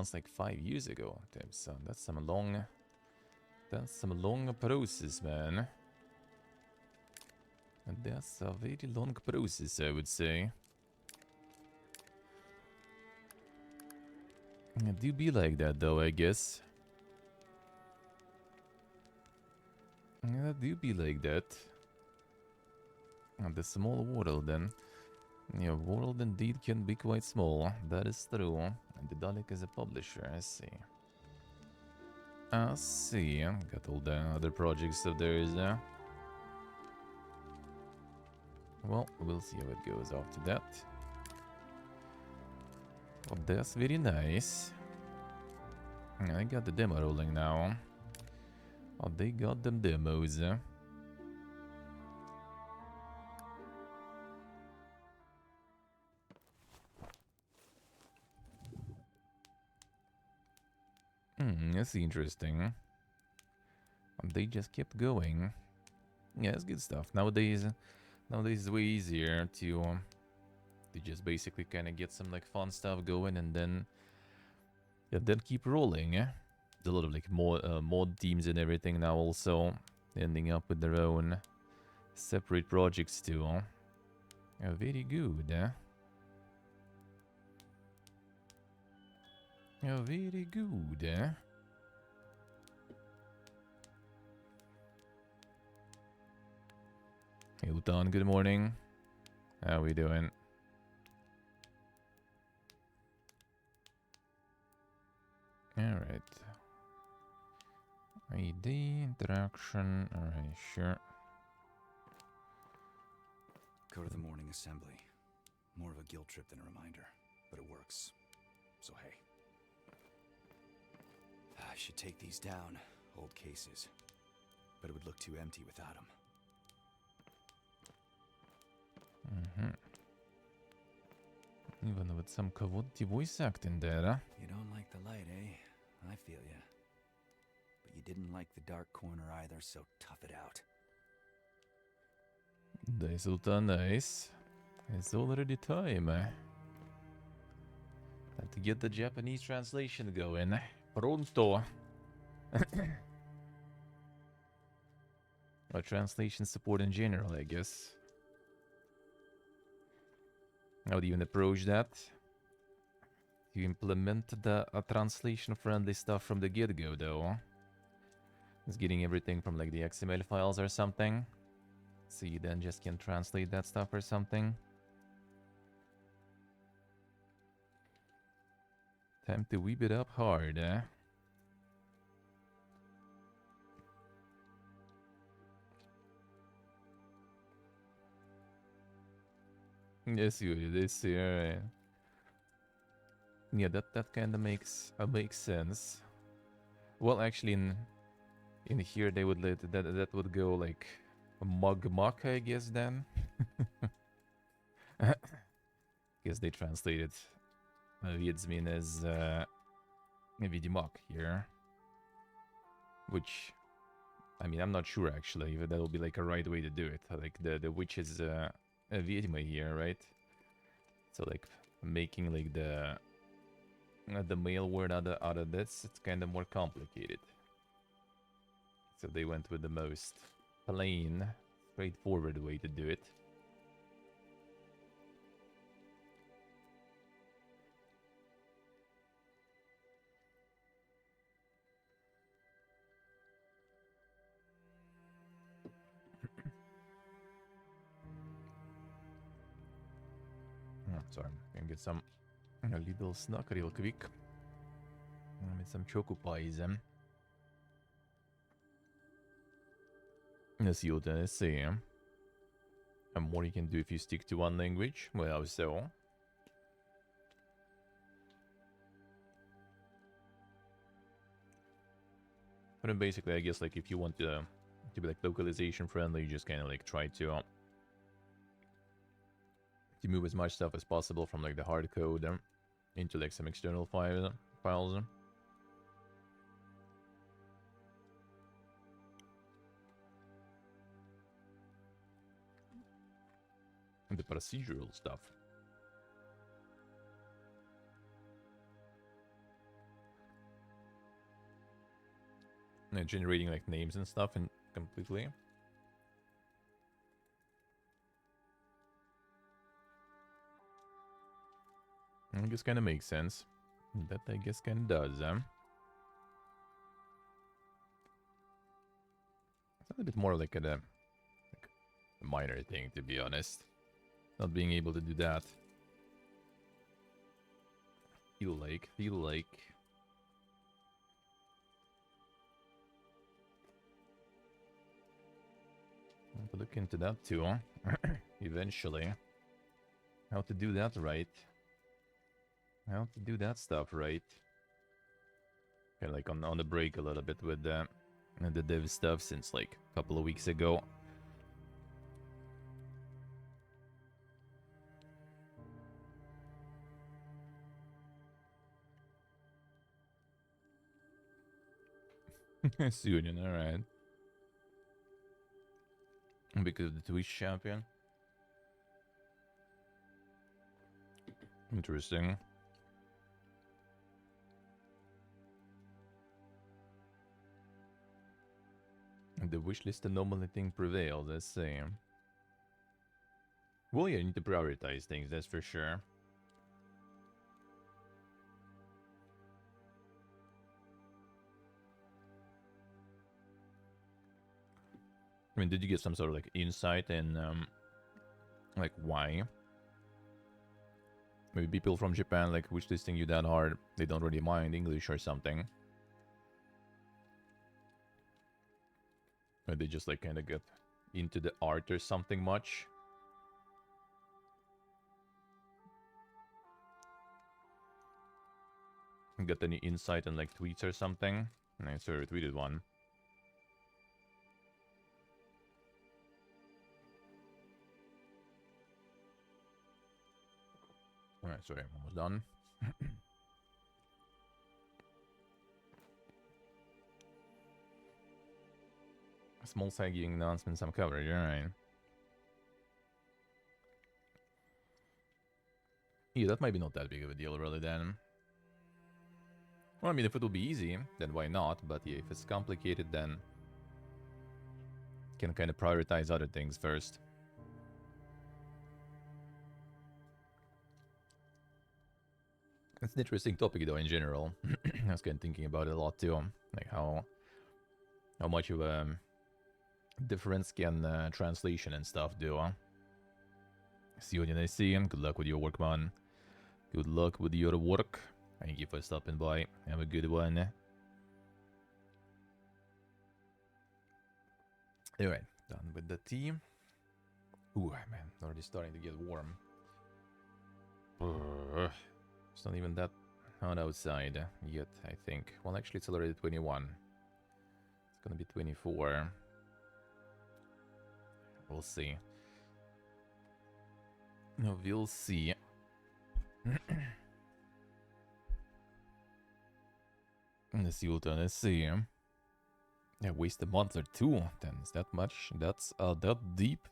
was like 5 years ago. Damn son, that's some long process, man. And that's a very long process, I would say. It do be like that though, I guess. Yeah, it do be like that. The small world then. Yeah, world indeed can be quite small. That is true. And the Dalek is a publisher, I see. I see. Got all the other projects of theirs there. Well, we'll see how it goes after that. Oh, that's very nice. I got the demo rolling now. Oh, they got them demos. That's interesting. They just kept going. Yeah, it's good stuff. Nowadays it's way easier to just basically kind of get some like fun stuff going and then keep rolling. There's a lot of like mod teams and everything now also ending up with their own separate projects too. Very good. Very good. Hey, Utan, good morning. How we doing? Alright. ID, interaction, alright, sure. Go to the morning assembly. More of a guilt trip than a reminder, but it works. So hey. I should take these down, old cases. But it would look too empty without them. Even with some quality voice acting there, huh? You don't like the light, eh? I feel ya. But you didn't like the dark corner either, so tough it out. Nice, Sultan, nice. It's already time. Time to get the Japanese translation going. Pronto. Or translation support in general, I guess. How do you even approach that? You implement the translation-friendly stuff from the get-go, though. It's getting everything from like the XML files or something. So you then just can translate that stuff or something. Time to whip it up hard, eh? Yes, you this here. Yeah, that kind of makes sense. Well, actually, in here they would let that would go like mug, I guess. Then, guess they translated Viedzmin as Vidimok here, which I mean I'm not sure actually if that will be like a right way to do it. Like the witch is Wiedźma here, right? So like making like the male word out of this, it's kind of more complicated. So they went with the most plain, straightforward way to do it. Oh, sorry, I'm gonna get a little snack real quick. With some choco pies. Let's see what I say. And what you can do if you stick to one language. Well, so. But then basically, I guess like if you want to be like localization friendly, you just kind of like try to move as much stuff as possible from like the hard code into like some external files. And the procedural stuff. generating like names and stuff and completely. I guess kind of makes sense. That I guess kind of does, huh? It's a little bit more like a minor thing, to be honest. Not being able to do that. Feel like. I'll have to look into that too, huh? Eventually. How to do that right. How to do that stuff right. Kind of like on the break a little bit with the dev stuff since like a couple of weeks ago. Soon, alright. Because of the Twitch champion. Interesting. The wishlist anomaly thing prevails, let's see. Well, yeah, you need to prioritize things, that's for sure. I mean, did you get some sort of like insight in like why? Maybe people from Japan like wishlisting you that hard, they don't really mind English or something. Or they just like kind of get into the art or something much. Got any insight on like tweets or something? I sort of retweeted one. Alright, sorry, I'm almost done. Small sagging announcements, some coverage, alright. Yeah, that might be not that big of a deal, really, then. Well, I mean, if it will be easy, then why not? But yeah, if it's complicated, then can kind of prioritize other things first. It's an interesting topic, though, in general. I was kind of thinking about it a lot, too. Like, how much of a difference can translation and stuff do, huh? See you when I see you. Good luck with your work, man. Good luck with your work. Thank you for stopping by. Have a good one. Anyway, done with the tea. Ooh, man, already starting to get warm. It's not even that hot outside yet, I think. Well, actually, it's already 21. It's gonna be 24. We'll see. No, we'll see. Let's see what let's see. Yeah, waste a month or two. Then is that much? That's that deep?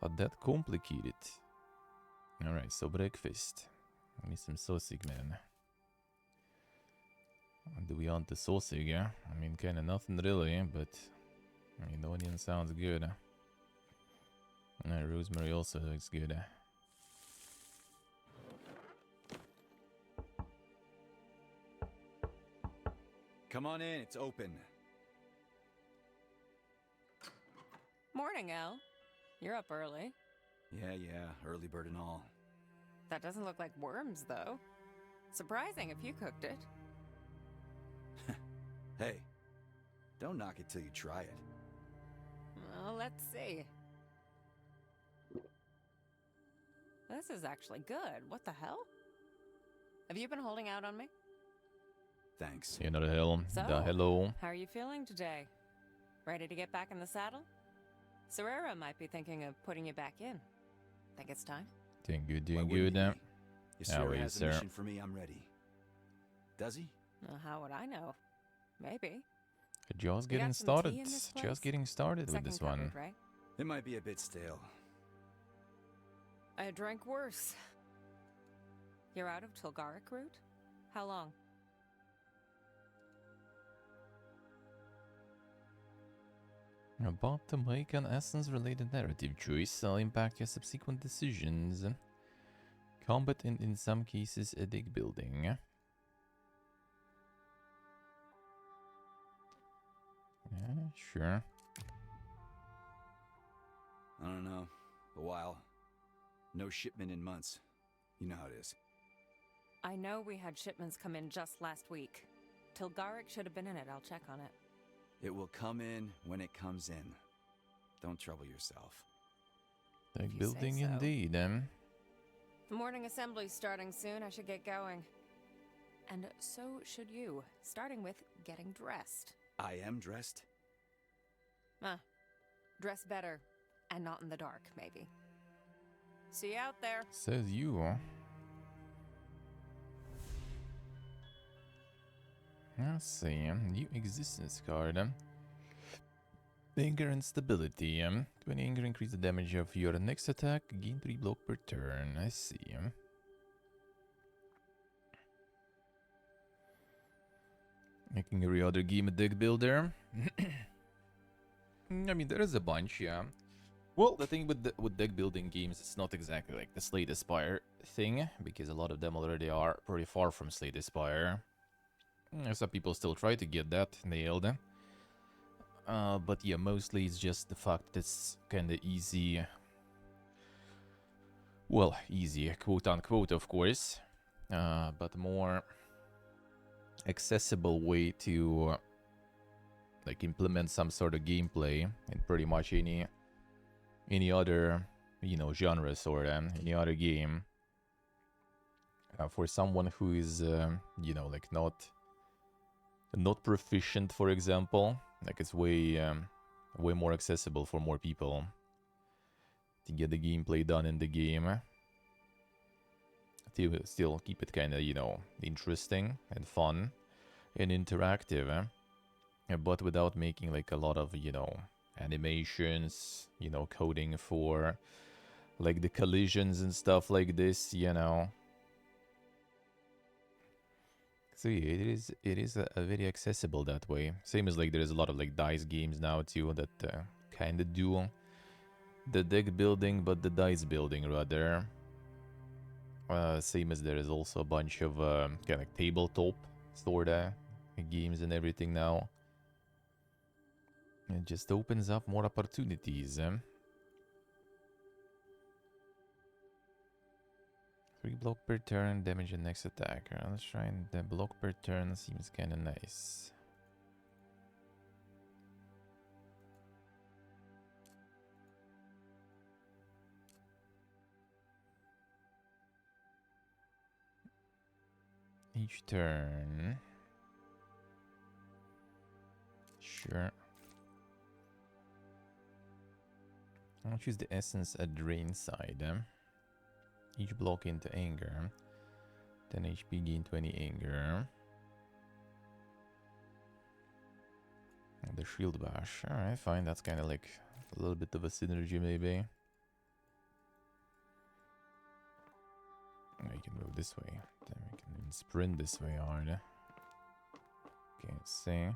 That complicated? Alright, so breakfast. I need some sausage, man. Do we want the sausage? Yeah? I mean, kinda nothing really, but I mean, the onion sounds good. Rosemary also looks good. Come on in, it's open. Morning, El. You're up early. Yeah, early bird and all. That doesn't look like worms, though. Surprising if you cooked it. Hey, don't knock it till you try it. Well, let's see. This is actually good. What the hell? Have you been holding out on me? Thanks. You know the hell. So, The hello. how are you feeling today? Ready to get back in the saddle? Serrera might be thinking of putting you back in. Think it's time? Doing good, Why doing wouldn't good. he be? If How Sir is has a sir? mission for me, I'm ready. Does he? Well, how would I know? Maybe. Just You getting got some started. tea in this place? Just getting started with Second this one. cupboard, right? It might be a bit stale. I drank worse. You're out of Tulgaric route? How long? About to make an essence-related narrative choice will impact your subsequent decisions. Combat and in some cases a deck building. Yeah, sure. I don't know. A while. No shipment in months. You know how it is. I know we had shipments come in just last week. Tilgaric should have been in it. I'll check on it. It will come in when it comes in. Don't trouble yourself. Deck If you say building so. indeed, The morning assembly's starting soon. I should get going. And so should you, starting with getting dressed. I am dressed? Dress better, and not in the dark, maybe. See you out there. Says you. Let's see, new existence card. Anger and stability. 20 anger increase the damage of your next attack, gain 3 block per turn. I see. Making every other game a deck builder. I mean, there is a bunch, yeah. Well, the thing with deck building games, it's not exactly like the Slay the Spire thing, because a lot of them already are pretty far from Slay the Spire. Some people still try to get that nailed. But yeah, mostly it's just the fact that it's kinda easy. Well, easy, quote unquote, of course. But more accessible way to like implement some sort of gameplay in pretty much any other, you know, genres or any other game. For someone who is, you know, like not proficient, for example, like it's way more accessible for more people to get the gameplay done in the game. To still keep it kind of, you know, interesting and fun and interactive, but without making like a lot of, you know, animations, you know, coding for like the collisions and stuff like this, you know. So yeah, it is a very accessible that way. Same as like there is a lot of like dice games now too that kind of do the deck building, but the dice building rather. Same as there is also a bunch of kind of like tabletop sorta games and everything now. It just opens up more opportunities. 3 block per turn, damage the next attacker. Let's try and the block per turn seems kind of nice. Each turn. Sure. I'll choose the essence at drain side. Each block into anger. 10 HP, gain 20 anger. And the shield bash. Alright, fine. That's kind of like a little bit of a synergy, maybe. We can move this way. Then we can even sprint this way hard. Can't see.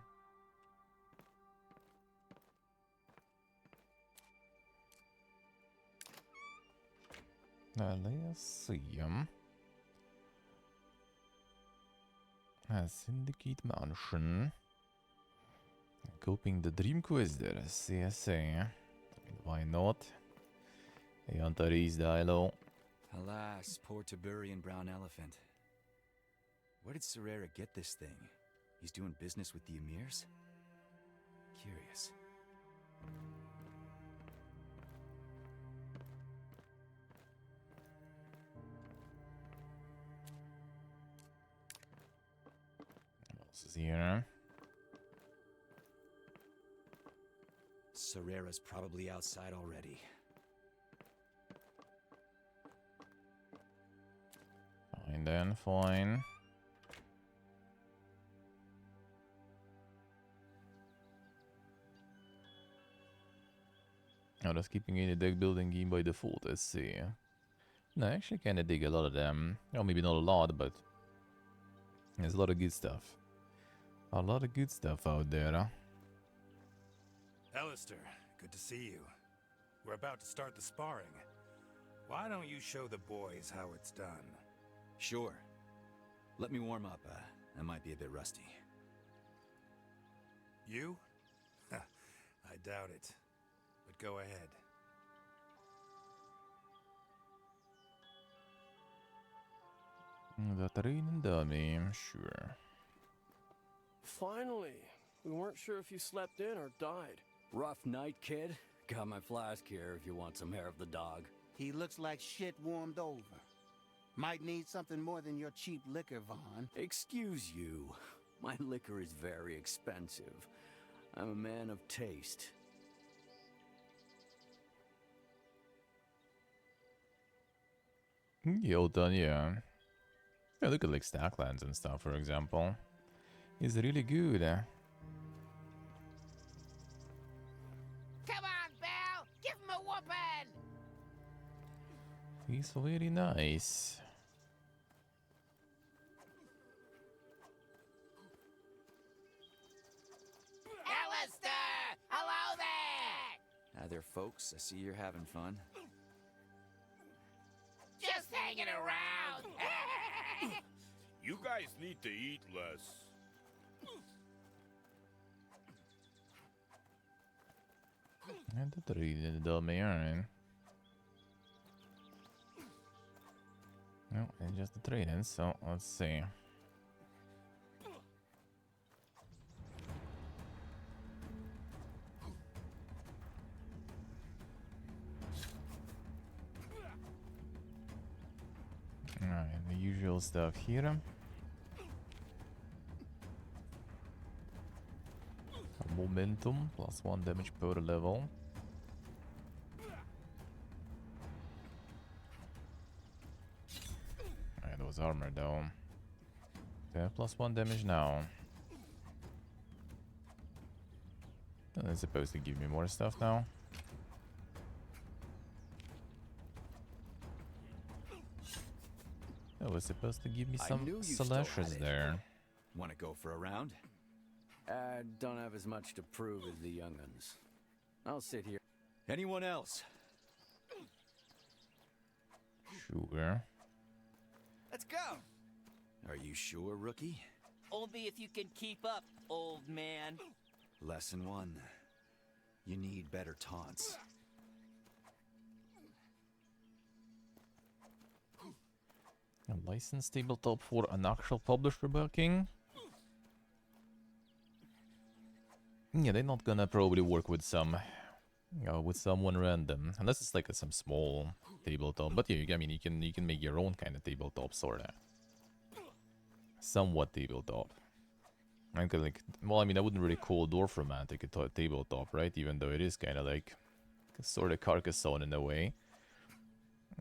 Let's see. Syndicate Mansion. Coping the Dream Quest there. CSA. I mean, why not? Hey, Antares Dilo. Alas, poor Tiberian brown elephant. Where did Serrera get this thing? He's doing business with the Emirs? Curious. What else is here? Serrera's probably outside already. Fine then, fine. Oh, that's keeping in the deck building game by default, let's see. No, I actually kinda dig a lot of them. Well, maybe not a lot, but there's a lot of good stuff. A lot of good stuff out there, huh? Alistair, good to see you. We're about to start the sparring. Why don't you show the boys how it's done? Sure. Let me warm up. I might be a bit rusty. You? I doubt it. But go ahead. The training dummy, sure. Finally. We weren't sure if you slept in or died. Rough night, kid? Got my flask here if you want some hair of the dog. He looks like shit warmed over. Might need something more than your cheap liquor, Vaughn. Excuse you. My liquor is very expensive. I'm a man of taste. Well done, yeah. Yeah, look at like Stacklands and stuff, for example. It's really good. Come on, Belle! Give him a whooping! He's very nice. Alistair! Hello there! Hi there, folks. I see you're having fun. Just hanging around! You guys need to eat less. And the training dummy, alright. No, it's just the training, so let's see. Alright, the usual stuff here. Momentum, +1 damage per level. Alright, that was armor though. They have +1 damage now. And it's supposed to give me more stuff now. That was supposed to give me I some knew you still had slashes it. there. Want to go for a round? I don't have as much to prove as the young'uns. I'll sit here. Anyone else? Sure. Let's go! Are you sure, rookie? Only if you can keep up, old man. Lesson 1. You need better taunts. A licensed tabletop for an actual publisher backing? Yeah, they're not gonna probably work with some, with someone random, unless it's like some small tabletop. But yeah, I mean, you can make your own kind of tabletop, sorta. Somewhat tabletop. I could like, well, I mean, I wouldn't really call Dorfromantic a tabletop, right? Even though it is kind of like sort of Carcassonne in a way.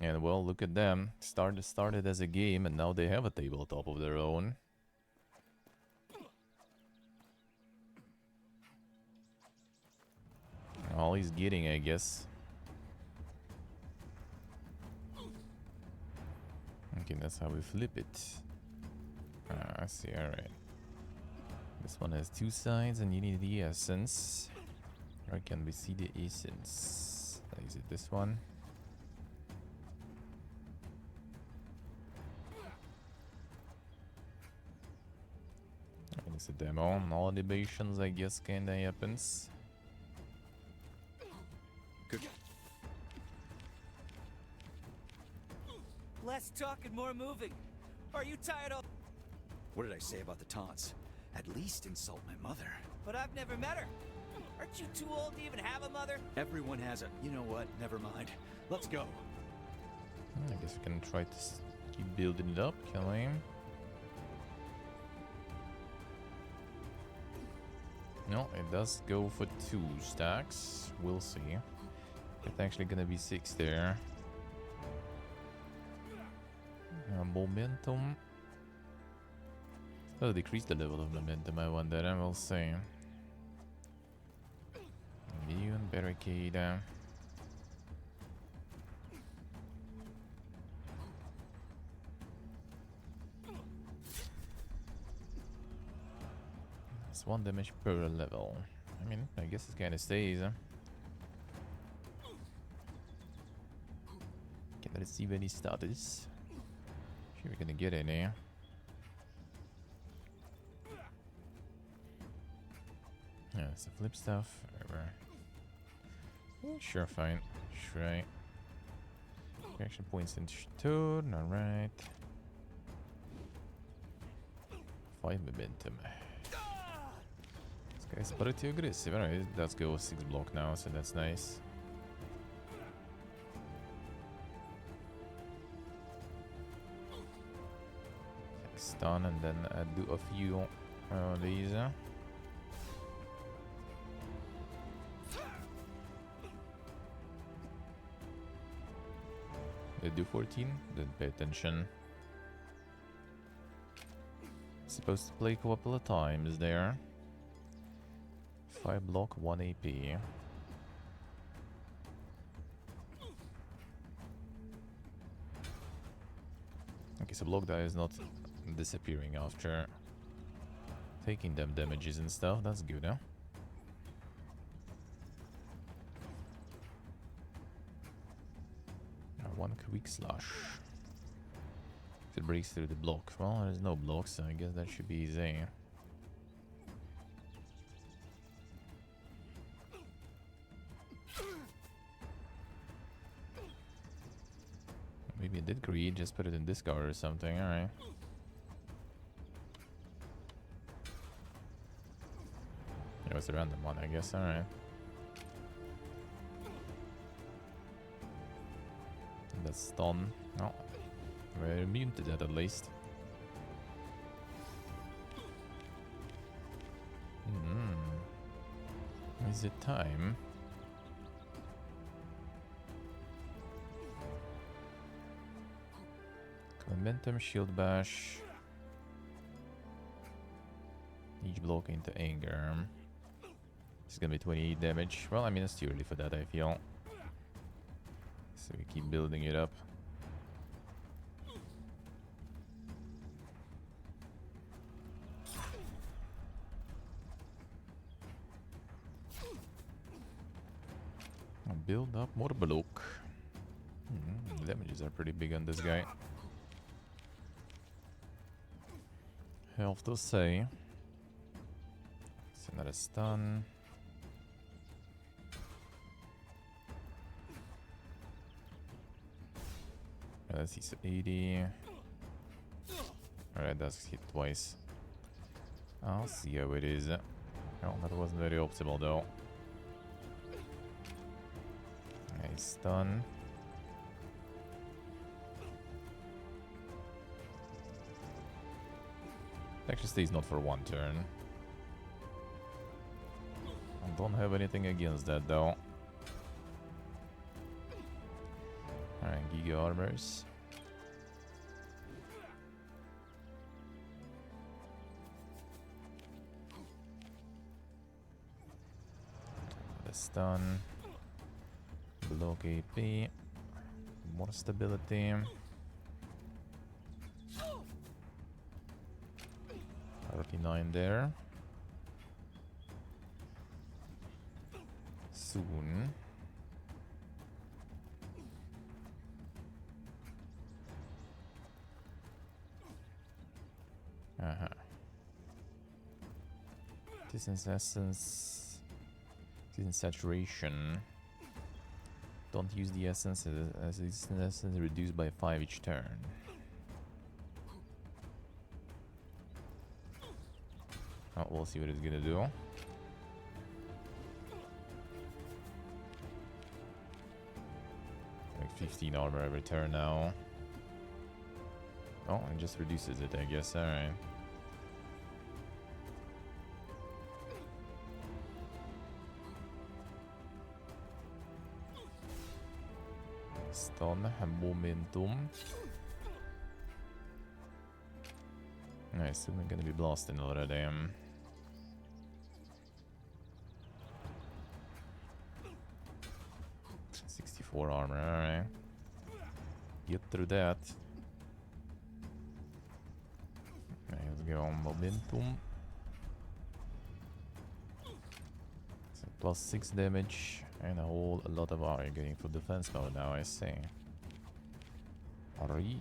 And well, look at them. Started as a game, and now they have a tabletop of their own. All he's getting, I guess. Okay, that's how we flip it. I see, alright. This one has 2 sides, and you need the essence. Where can we see the essence? Is it this one? It's a demo. All libations, I guess, kinda happens. Good. Less talk and more moving. Are you tired of... What did I say about the taunts? At least insult my mother. But I've never met her. Aren't you too old to even have a mother? Everyone has a... You know what? Never mind. Let's go. I guess we can try to keep building it up, kill him. No, it does go for 2 stacks. We'll see. It's actually gonna be 6 there. Momentum. Oh, decrease the level of momentum, I wonder, and we'll see. Immune barricade. It's 1 damage per level. I mean, I guess it kind of stays. Can I receive any status? Sure, we're gonna get any. Yeah, it's the flip stuff. Whatever. Yeah, sure, fine. Sure. Action points in turn. Alright. 5 momentum. This guy's pretty aggressive. Alright, let's go 6 block now, so that's nice. Stun and then do a few these. They do 14, then pay attention. Supposed to play a couple of times there. 5 block, 1 AP. Okay, so block die is not disappearing after taking them damages and stuff. That's good, huh? One quick slash. If it breaks through the block. Well, there's no blocks, so I guess that should be easy. Maybe it did greed, just put it in discard or something, alright. It was a random one, I guess, alright. That's stun. No. We're immune to that at least. Is it time? Momentum, shield bash. Each block into anger. It's gonna be 28 damage. Well, I mean, it's too early for that, I feel. So we keep building it up. Build up more block. Damages are pretty big on this guy. Health to say. It's another stun. Let's see, so 80. Alright, that's hit twice. I'll see how it is. Oh, that wasn't very optimal though. Nice stun. Actually stays not for one turn. I don't have anything against that though. Alright, Giga Armors. The stun. Block AP. More stability. 39 there. Soon. Distance essence. Distance saturation. Don't use the essence as distance essence reduced by 5 each turn. Oh, we'll see what it's gonna do. Like 15 armor every turn now. Oh, and just reduces it, I guess. Alright. Stun, momentum. Nice, so we're gonna be blasting already. 64 armor, alright. Get through that. Okay, let's go. Momentum. Plus 6 damage and a whole lot of R. You're getting for defense mode now, I see. RE.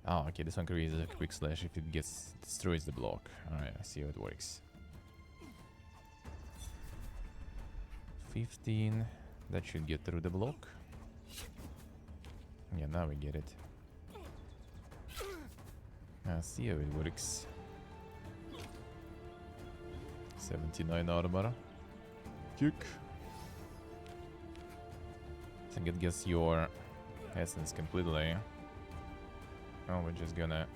Oh, okay, this one creates a quick slash if it destroys the block. Alright, I see how it works. 15. That should get through the block. Yeah, now we get it. I see how it works. 79 armor. Kick. I think it gets your essence completely. Oh, we're just gonna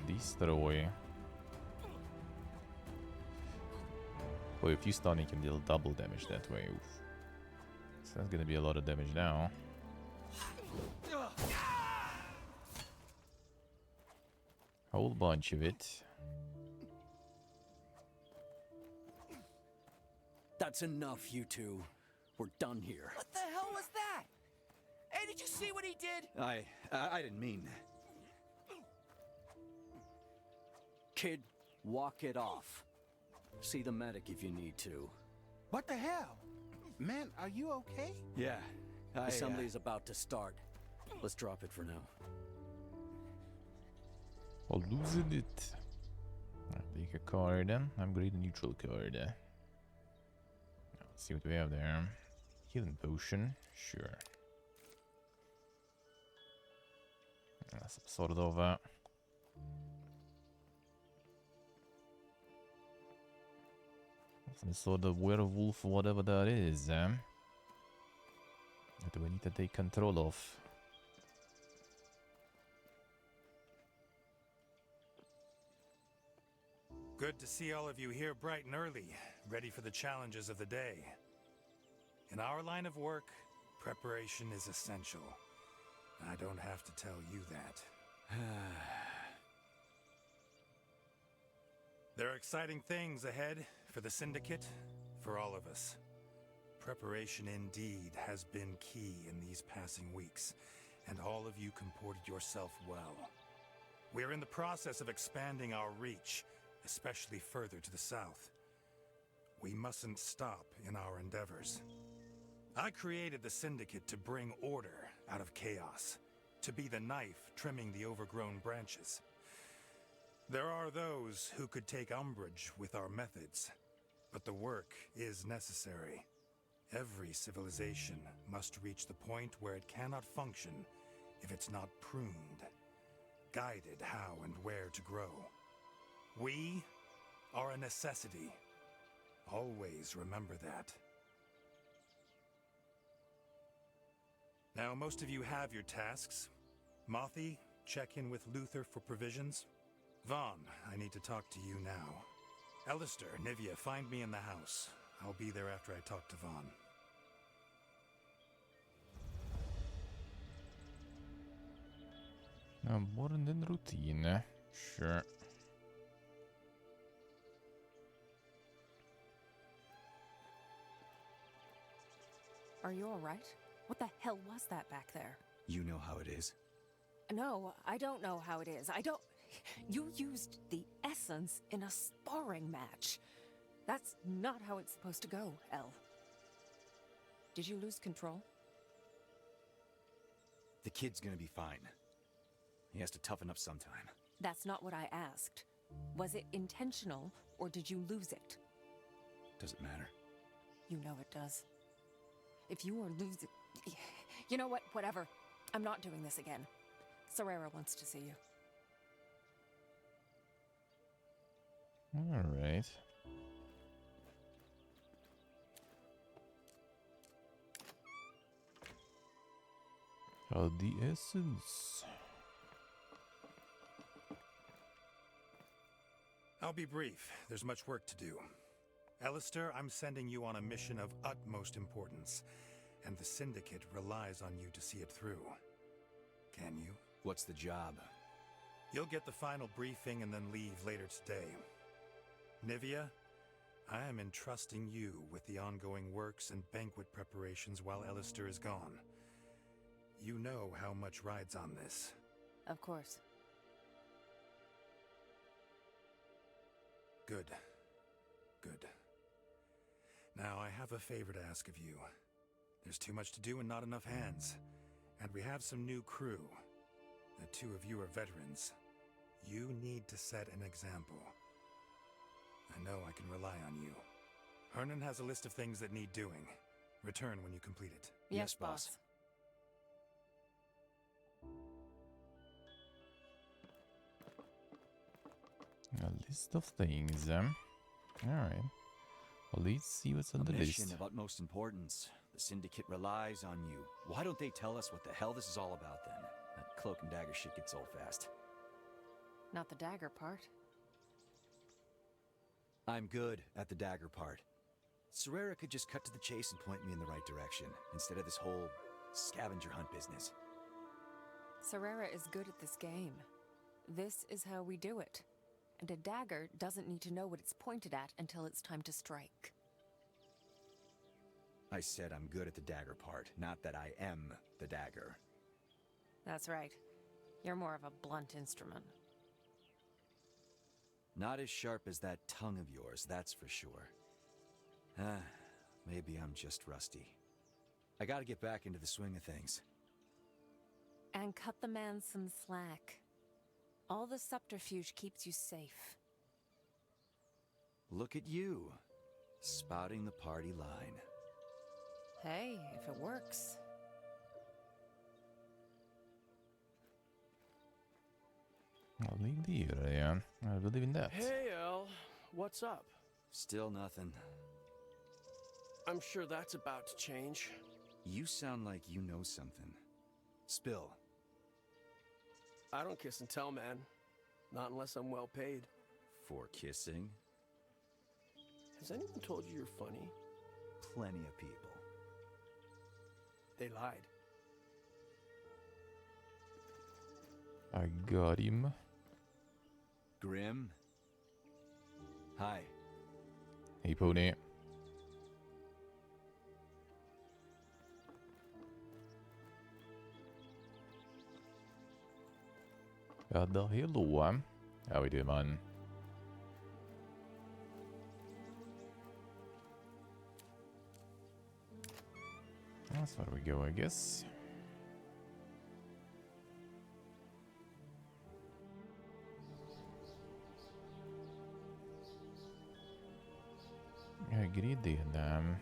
destroy. Oh, if you stun, you can deal double damage that way. Oof. So that's gonna be a lot of damage now. A whole bunch of it. That's enough, you two. We're done here. What the hell was that? Hey, did you see what he did? I didn't mean. Kid, walk it off. See the medic if you need to. What the hell? Man, are you okay? Yeah. Assembly is about to start. Let's drop it for now. Oh, losing it. I'll take a card. I'm going to neutral card. Let's see what we have there. Healing potion. Sure. Some sort of some sort of werewolf, whatever that is. That we need to take control of. Good to see all of you here bright and early, ready for the challenges of the day. In our line of work, preparation is essential. I don't have to tell you that. There are exciting things ahead for the Syndicate, for all of us. Preparation indeed has been key in these passing weeks, and all of you comported yourself well. We're in the process of expanding our reach, especially further to the south. We mustn't stop in our endeavors. I created the Syndicate to bring order out of chaos, to be the knife trimming the overgrown branches. There are those who could take umbrage with our methods, but the work is necessary. Every civilization must reach the point where it cannot function if it's not pruned, guided how and where to grow. We are a necessity. Always remember that. Now, most of you have your tasks. Mothy, check in with Luther for provisions. Vaughn, I need to talk to you now. Alistair, Nivea, find me in the house. I'll be there after I talk to Vaughn. More than routine. Sure. Are you alright? What the hell was that back there? You know how it is. No, I don't know how it is. I don't... You used the essence in a sparring match. That's not how it's supposed to go, Elle. Did you lose control? The kid's gonna be fine. He has to toughen up sometime. That's not what I asked. Was it intentional, or did you lose it? Doesn't matter. You know it does. If you are losing... You know what? Whatever. I'm not doing this again. Serrera wants to see you. Alright. The essence. I'll be brief. There's much work to do. Alistair, I'm sending you on a mission of utmost importance, and the Syndicate relies on you to see it through. Can you? What's the job? You'll get the final briefing and then leave later today. Nivea, I am entrusting you with the ongoing works and banquet preparations while Alistair is gone. You know how much rides on this. Of course. Good. Good. Now, I have a favor to ask of you. There's too much to do and not enough hands. And we have some new crew. The two of you are veterans. You need to set an example. I know I can rely on you. Hernan has a list of things that need doing. Return when you complete it. Yes, boss. A list of things. Alright. Well, let's see what's on the mission list. of utmost importance. The Syndicate relies on you. Why don't they tell us what the hell this is all about then? That cloak and dagger shit gets old fast. Not the dagger part. I'm good at the dagger part. Serera could just cut to the chase and point me in the right direction, instead of this whole scavenger hunt business. Serera is good at this game. This is how we do it. And a dagger doesn't need to know what it's pointed at until it's time to strike. I said I'm good at the dagger part, not that I am the dagger. That's right. You're more of a blunt instrument. Not as sharp as that tongue of yours, that's for sure. Maybe I'm just rusty. I gotta get back into the swing of things. And cut the man some slack. All the subterfuge keeps you safe. Look at you, spouting the party line. Hey, if it works. I'll leave the year, yeah. I believe in that. Hey, El. What's up? Still nothing. I'm sure that's about to change. You sound like you know something. Spill. I don't kiss and tell, man. Not unless I'm well paid. For kissing? Has anyone told you you're funny? Plenty of people. They lied. I got him. Grim? Hi. Hey, Pony. Ja, då hello. How we doing, man? That's where we go, I guess. Högre idén.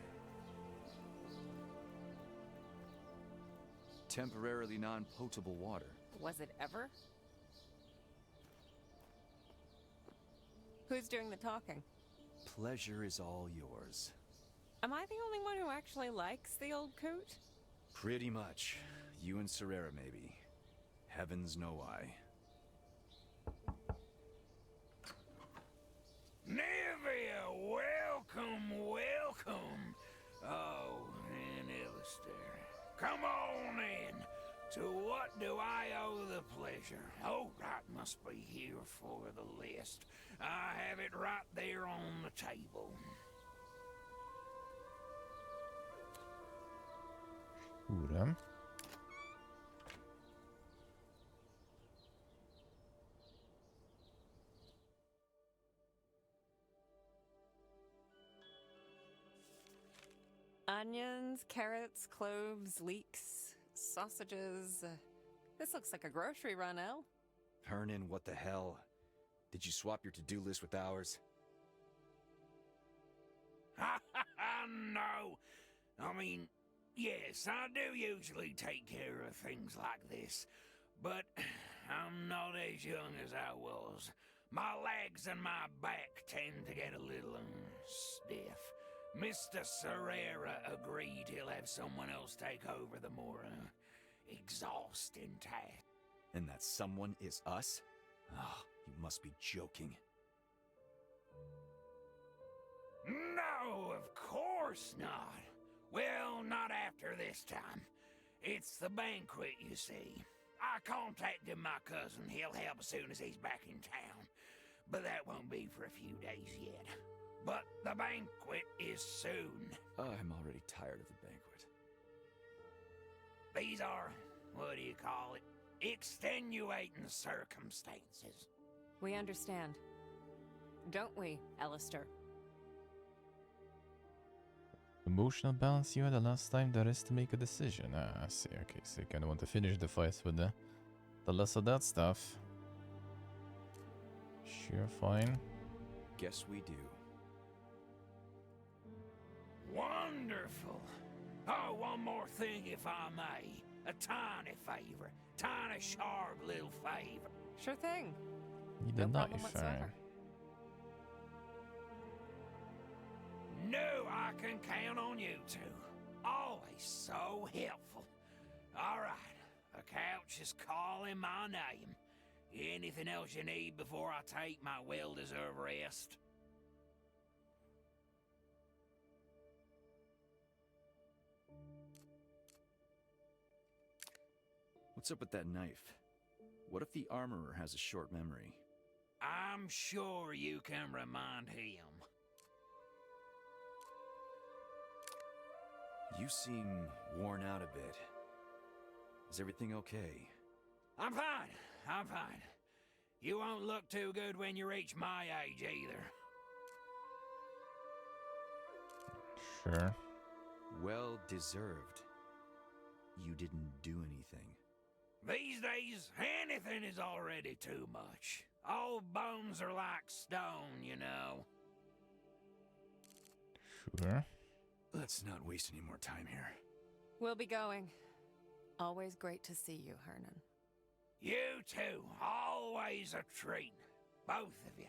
Temporarily non-potable water. Was it ever? Who's doing the talking? Pleasure is all yours. Am I the only one who actually likes the old coot? Pretty much. You and Serera, maybe. Heavens know why. Nivea, welcome, welcome. Oh, and Alistair. Come on in. To what do I owe the pleasure? Oh, right, must be here for the list. I have it right there on the table. Ura. Onions, carrots, cloves, leeks, sausages. This looks like a grocery run, El. Hernan, what the hell? Did you swap your to-do list with ours? No. I mean, yes, I do usually take care of things like this, but I'm not as young as I was. My legs and my back tend to get a little stiff. Mr. Serera agreed he'll have someone else take over the more exhausting task. And that someone is us? Oh, you must be joking. No, of course not. Well, not after this time. It's the banquet, you see. I contacted my cousin. He'll help as soon as he's back in town. But that won't be for a few days yet. But the banquet is soon. Oh, I'm already tired of the banquet. These are, what do you call it, extenuating circumstances. We understand. don't we, Alistair? Emotional balance you had the last time, that is to make a decision. Ah, I see. Okay, so you kind of want to finish the fight with the less of that stuff. Sure, fine. Guess we do. Wonderful. Oh, one more thing, if I may. A tiny favor. Tiny, sharp little favor. Sure thing. Need No a problem knife, whatsoever. alright. No, I can count on you two. Always so helpful. All right, the couch is calling my name. Anything else you need before I take my well-deserved rest? What's up with that knife? What if the armorer has a short memory? I'm sure you can remind him. You seem worn out a bit. Is everything okay? I'm fine. I'm fine. You won't look too good when you reach my age either. Sure. Well deserved. You didn't do anything. These days, anything is already too much. Old bones are like stone, you know. Sure. Let's not waste any more time here. We'll be going. Always great to see you, Hernan. You too. Always a treat. Both of you.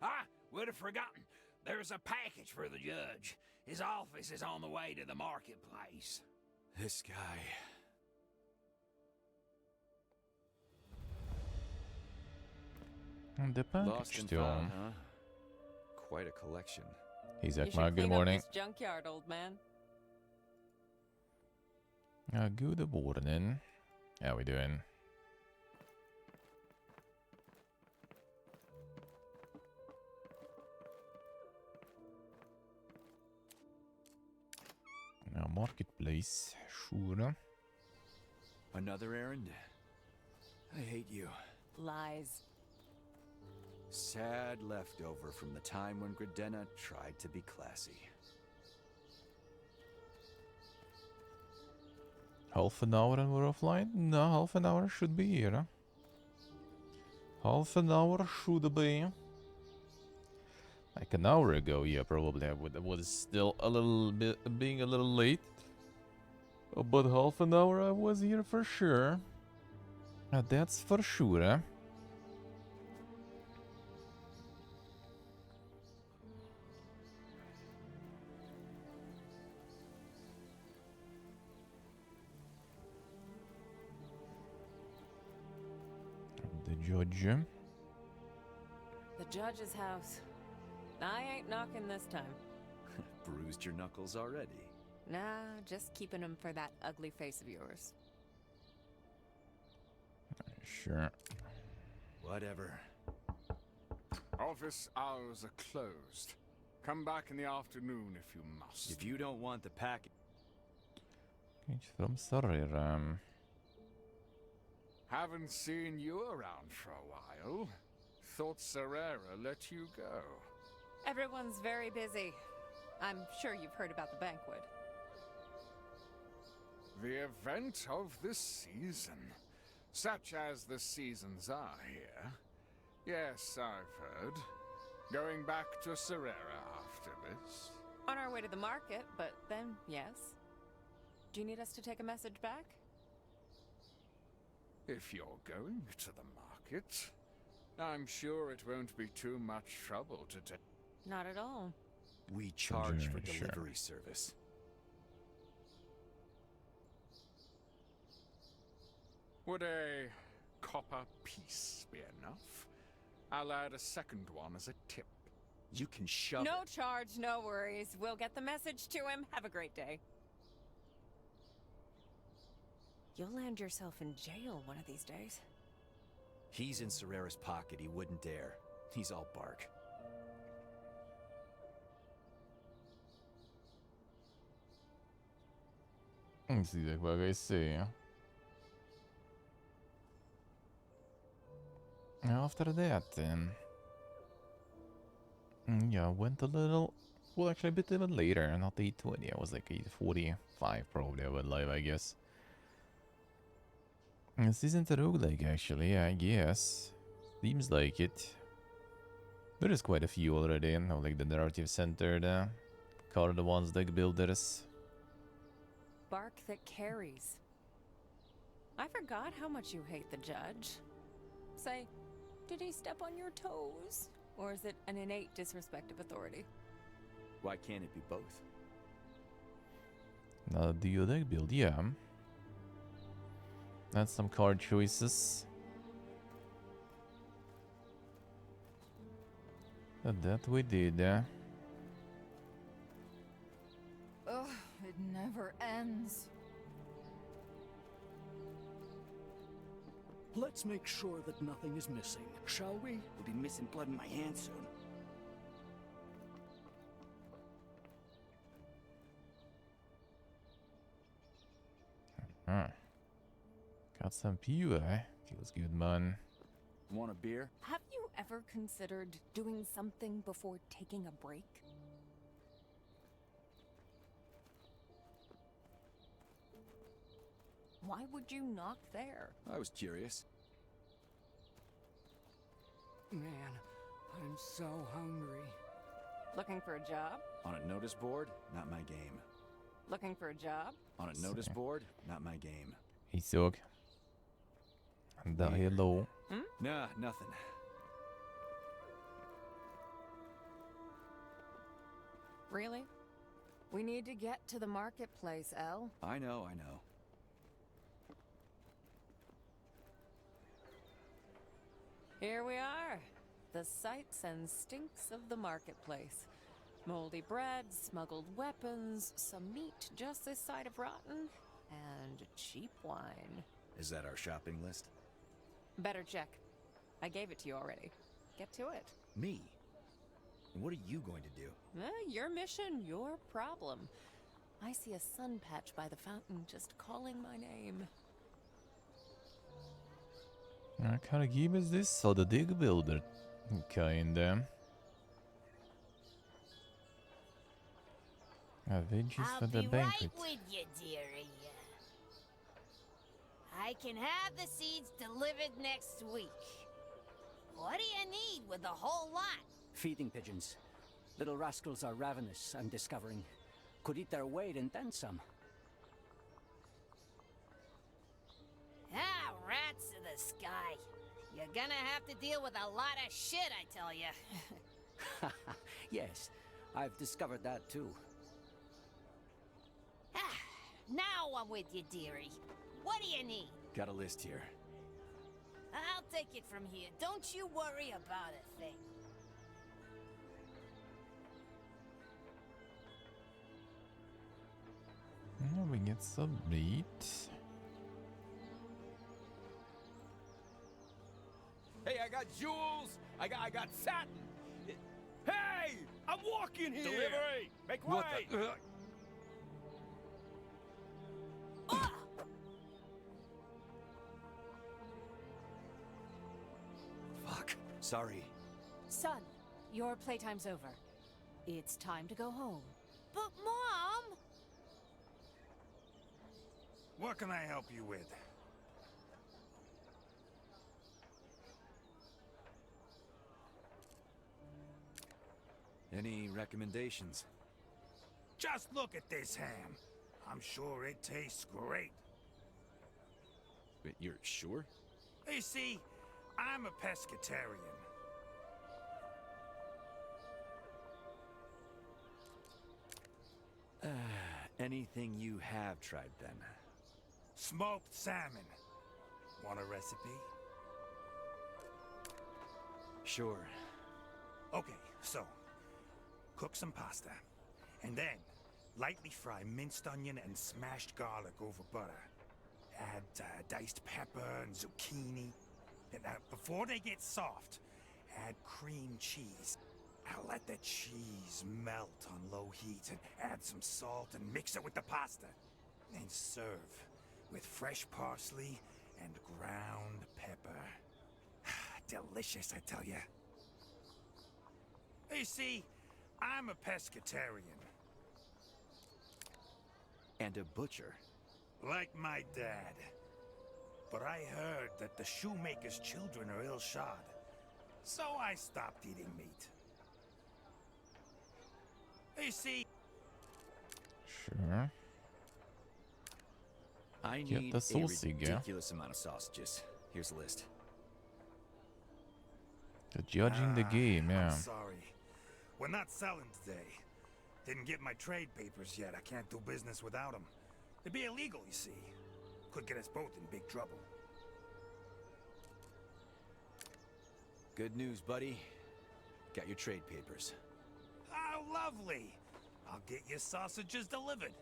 Ah, would have forgotten. There's a package for the judge. His office is on the way to the marketplace. This guy... And the Lost package and still. found, huh? Quite a collection. Hey, You Zach, should good clean up morning. this junkyard, old man. Good morning. How we doing? Now, marketplace. Sure. Another errand? I hate you. Lies. Sad leftover from the time when Gridena tried to be classy. Half an hour and we're offline? No, half an hour should be here. Huh? Half an hour should be. Like an hour ago, yeah, probably I was still a little bit being a little late. But half an hour I was here for sure. That's for sure. Huh? The judge. The judge's house. I ain't knocking this time. Bruised your knuckles already. Nah, just keeping them for that ugly face of yours. Sure. Whatever. Office hours are closed. Come back in the afternoon if you must. If you don't want the package... From Sarir. Haven't seen you around for a while. Thought Serera let you go. Everyone's very busy. I'm sure you've heard about the banquet. The event of the season. Such as the seasons are here. Yes, I've heard. Going back to Serera after this. On our way to the market, but then, yes. Do you need us to take a message back? If you're going to the market, I'm sure it won't be too much trouble to take. Not at all. We charge for Sure. delivery service. Would a copper piece be enough? I'll add a second one as a tip. You can shove No it. charge, no worries. We'll get the message to him. Have a great day. You'll land yourself in jail one of these days. He's in Serera's pocket. He wouldn't dare. He's all bark. Let's see what I say. After that, then. Yeah, went a little. Well, actually, a bit even later. Not 8:20. I was like 8:45 probably. I went live, I guess. This isn't a roguelike, actually. I guess. Seems like it. There is quite a few already. You know, like the narrative centered. Card the ones deck builders. Bark that carries. I forgot how much you hate the judge. Say, did he step on your toes? Or is it an innate disrespect of authority? Why can't it be both? Now, do your deck build? Yeah. That's some card choices. That we did. Ugh, it never ends. Let's make sure that nothing is missing, shall we? We'll be missing blood in my hand soon. Huh. Got some pure. Feels good, man. Want a beer? Have you ever considered doing something before taking a break? Why would you knock there? I was curious. Man, I'm so hungry. Looking for a job? On a notice board, not my game. Looking for a job? On a notice board, not my game. He såg. Hello. Nah, nothing. Really? We need to get to the marketplace, Elle. I know, I know. Here we are. The sights and stinks of the marketplace. Moldy bread, smuggled weapons, some meat just this side of rotten, and cheap wine. Is that our shopping list? Better check. I gave it to you already. Get to it. Me? And what are you going to do? Your mission, your problem. I see a sun patch by the fountain just calling my name. What kind of game is this? So the dig builder, kinda. Adventures for the banquet. I'll be right with you, dearie. I can have the seeds delivered next week. What do you need with a whole lot? Feeding pigeons. Little rascals are ravenous, I'm discovering. Could eat their weight and then some. Ah, rats in the sky. You're gonna have to deal with a lot of shit, I tell you. Yes, I've discovered that too. Now I'm with you, dearie. What do you need? Got a list here. I'll take it from here. Don't you worry about a thing. We get some meat. Hey, I got jewels. I got satin. Hey, I'm walking here. Delivery. Make way. What the? Fuck. Sorry. Son, your playtime's over. It's time to go home. But, Mom! What can I help you with? Any recommendations? Just look at this ham. I'm sure it tastes great. Wait, you're sure? You see, I'm a pescatarian. Anything you have tried then? Smoked salmon. Want a recipe? Sure. Okay, so cook some pasta, and then lightly fry minced onion and smashed garlic over butter. Add diced pepper and zucchini. And before they get soft, add cream cheese. Now let the cheese melt on low heat and add some salt and mix it with the pasta. Then serve with fresh parsley and ground pepper. Delicious, I tell ya. You see, I'm a pescatarian. And a butcher. Like my dad. But I heard that the shoemaker's children are ill-shod. So I stopped eating meat. You see... Sure. I Get need the a sausage, yeah? ridiculous amount of sausages. Here's the list. Judging the game, yeah. I'm sorry. We're not selling today. Didn't get my trade papers yet. I can't do business without them. It'd be illegal, you see. Could get us both in big trouble. Good news, buddy. Got your trade papers. How lovely! I'll get your sausages delivered.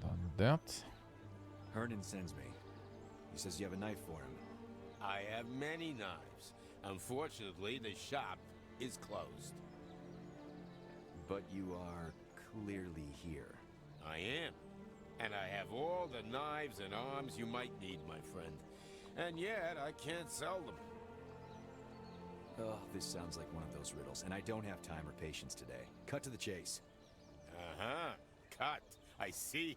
Done that. Hernan sends me. He says you have a knife for him. I have many knives. Unfortunately, the shop is closed. But you are clearly here. I am. And I have all the knives and arms you might need, my friend. And yet, I can't sell them. Oh, this sounds like one of those riddles, and I don't have time or patience today. Cut to the chase. Uh-huh. Cut. I see.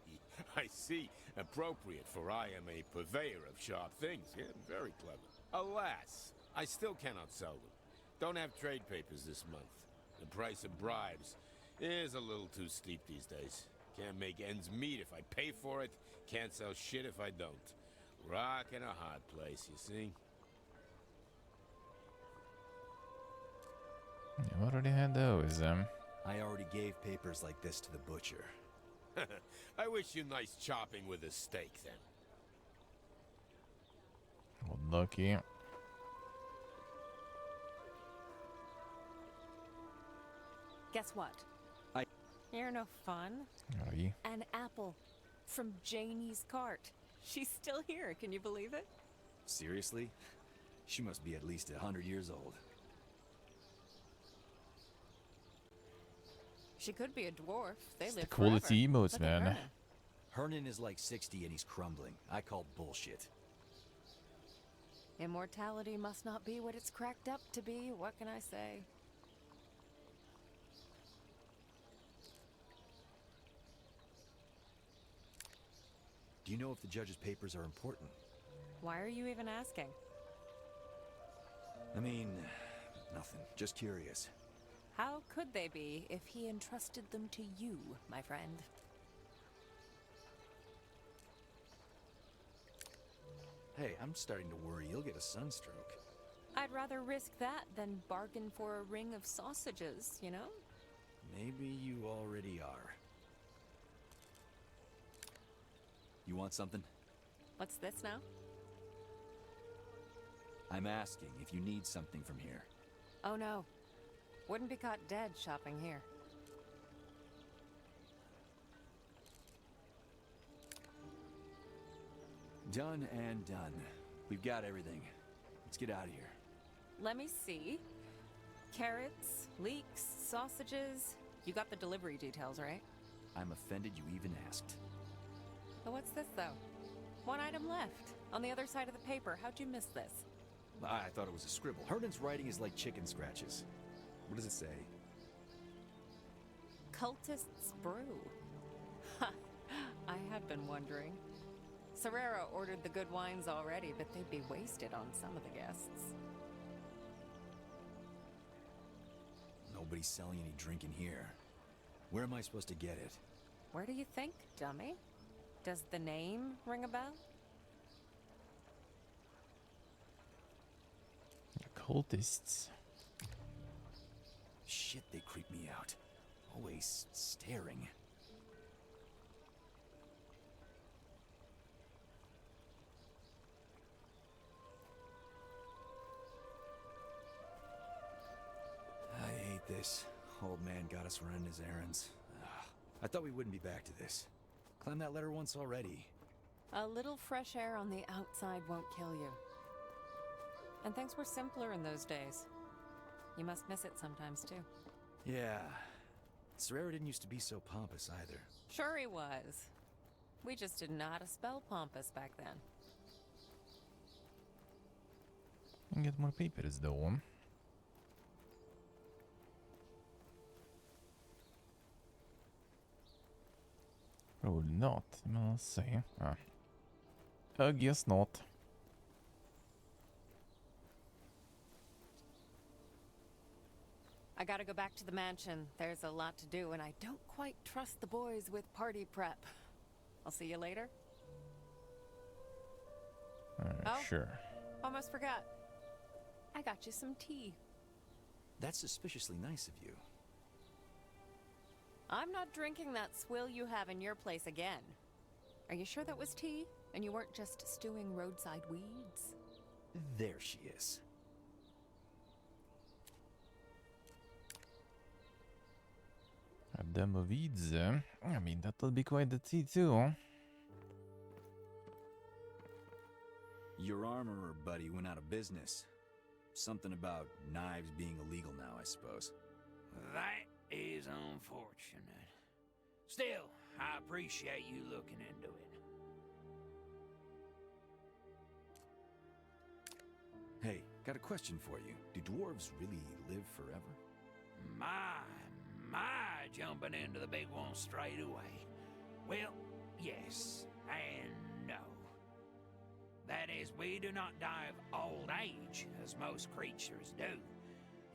I see. Appropriate, for I am a purveyor of sharp things. Yeah, very clever. Alas, I still cannot sell them. Don't have trade papers this month. The price of bribes is a little too steep these days. Can't make ends meet if I pay for it. Can't sell shit if I don't. Rock in a hard place, you see? You already had those, I already gave papers like this to the butcher. I wish you nice chopping with a steak, then. Well, lucky. Guess what? You're no fun. Are you? An apple from Janie's cart. She's still here, can you believe it? Seriously? She must be at least 100 years old. She could be a dwarf. They live Quality forever. emotes, Look at man. Hernan. Hernan is like 60 and he's crumbling. I call bullshit. Immortality must not be what it's cracked up to be. What can I say? Do you know if the judge's papers are important? Why are you even asking? I mean, nothing. Just curious. How could they be if he entrusted them to you, my friend? Hey, I'm starting to worry you'll get a sunstroke. I'd rather risk that than bargain for a ring of sausages, you know? Maybe you already are. You want something? What's this now? I'm asking if you need something from here. Oh no. Wouldn't be caught dead shopping here. Done and done. We've got everything. Let's get out of here. Let me see. Carrots, leeks, sausages. You got the delivery details, right? I'm offended you even asked. But what's this, though? One item left. On the other side of the paper. How'd you miss this? I thought it was a scribble. Hernan's writing is like chicken scratches. What does it say? Cultist's brew. Ha! I had been wondering. Serrera ordered the good wines already, but they'd be wasted on some of the guests. Nobody's selling any drink in here. Where am I supposed to get it? Where do you think, dummy? Does the name ring a bell? Cultists. Shit, they creep me out. Always staring. I hate this. Old man got us running his errands. Ugh. I thought we wouldn't be back to this. Climbed that ladder once already. A little fresh air on the outside won't kill you. And things were simpler in those days. You must miss it sometimes, too. Yeah. Serrera didn't used to be so pompous either. Sure he was. We just didn't know how to spell pompous back then. Get more papers though. Probably not. Let's see. I guess not. I gotta go back to the mansion. There's a lot to do, and I don't quite trust the boys with party prep. I'll see you later. Sure. Almost forgot. I got you some tea. That's suspiciously nice of you. I'm not drinking that swill you have in your place again. Are you sure that was tea? And you weren't just stewing roadside weeds? There she is. A demo weeds. I mean, that'll be quite the tea too. Your armorer buddy went out of business. Something about knives being illegal now, I suppose. That is unfortunate. Still, I appreciate you looking into it. Hey, got a question for you. Do dwarves really live forever? My, jumping into the big one straight away. Well, yes and no. That is, we do not die of old age, as most creatures do.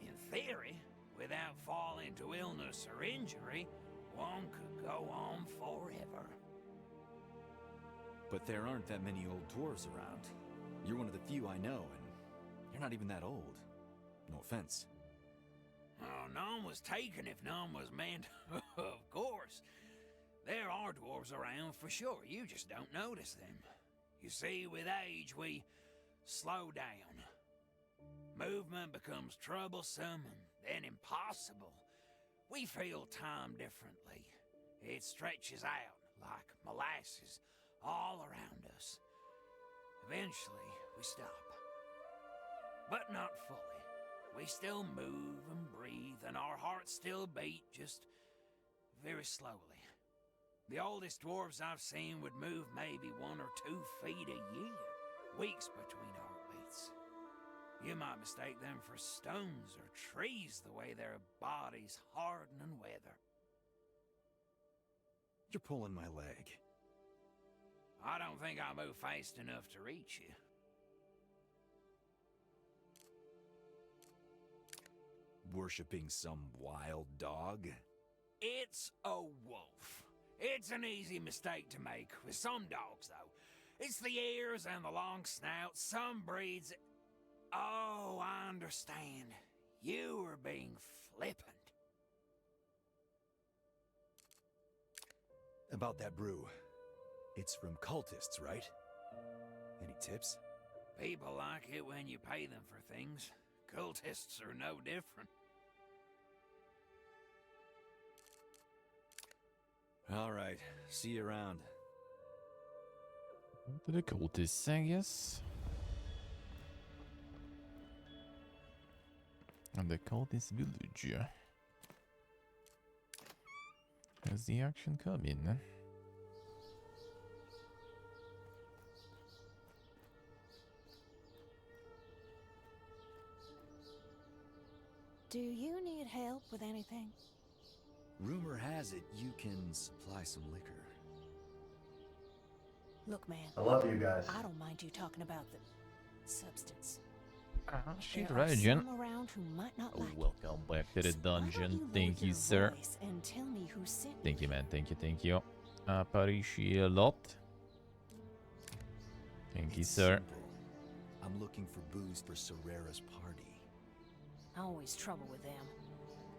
In theory, without falling to illness or injury, one could go on forever. But there aren't that many old dwarves around. You're one of the few I know, and you're not even that old. No offense. Oh, none was taken if none was meant. Of course. There are dwarves around for sure, you just don't notice them. You see, with age, we slow down. Movement becomes troublesome and then impossible. We feel time differently. It stretches out like molasses all around us. Eventually, we stop. But not fully. We still move and breathe, and our hearts still beat, just very slowly. The oldest dwarves I've seen would move maybe 1 or 2 feet a year, weeks between heartbeats. You might mistake them for stones or trees the way their bodies harden and weather. You're pulling my leg. I don't think I move fast enough to reach you. Worshipping some wild dog? It's a wolf. It's an easy mistake to make with some dogs, though. It's the ears and the long snout. Some breeds... Oh, I understand. You were being flippant. About that brew. It's from cultists, right? Any tips? People like it when you pay them for things. Cultists are no different. All right, see you around. To the cultists, I guess. And the cultist village. Has the action come in? Do you need help with anything? Rumor has it you can supply some liquor. Look, man. I love you guys. I don't mind you talking about the substance. Shit, There are Radiant. some around who might not like it. Welcome back to the So why don't dungeon. you Thank lower you, your sir. voice and tell me who sent Thank me. you, man. Thank you, thank you. Appreciate a lot. Thank you, It's sir. simple. I'm looking for booze for Serrera's party. Always trouble with them.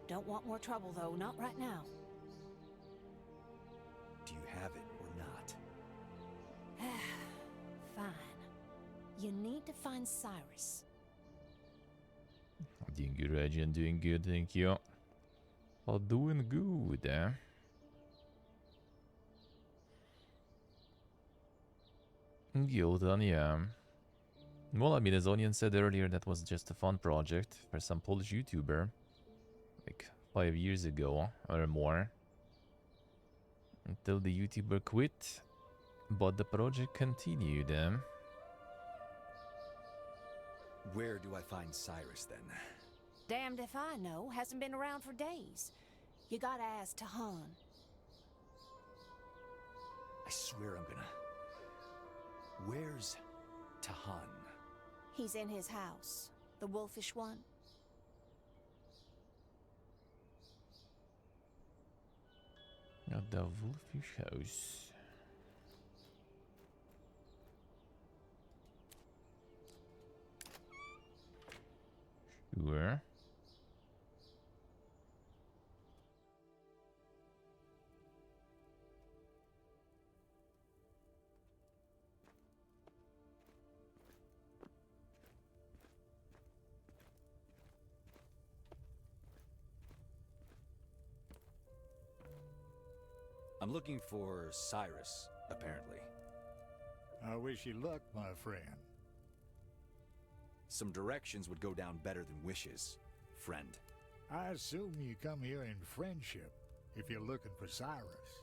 Don't want more trouble, though. Not right now. Do you have it or not? Fine. You need to find Cyrus. Doing good, Radiant. Doing good, thank you. All doing good, eh? Gildan, yeah. Well, I mean, as Onion said earlier, that was just a fun project for some Polish YouTuber. Like, 5 years ago or more. Until the YouTuber quit, but the project continued. Where do I find Cyrus then? Damned if I know. Hasn't been around for days. You gotta ask Tahan. I swear I'm gonna... Where's Tahan? He's in his house. The wolfish one. At the wolfish house. Sure. I'm looking for Cyrus, apparently. I wish you luck, my friend. Some directions would go down better than wishes, friend. I assume you come here in friendship if you're looking for Cyrus.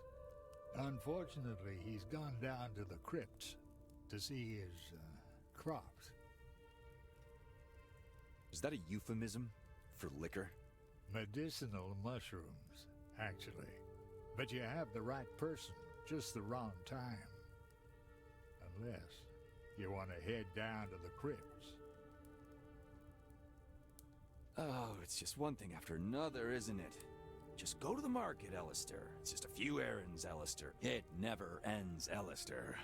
Unfortunately, he's gone down to the crypts to see his crops. Is that a euphemism for liquor? Medicinal mushrooms, actually. But you have the right person, just the wrong time. Unless you want to head down to the crypts. Oh, it's just one thing after another, isn't it? Just go to the market, Alistair. It's just a few errands, Alistair. It never ends, Alistair.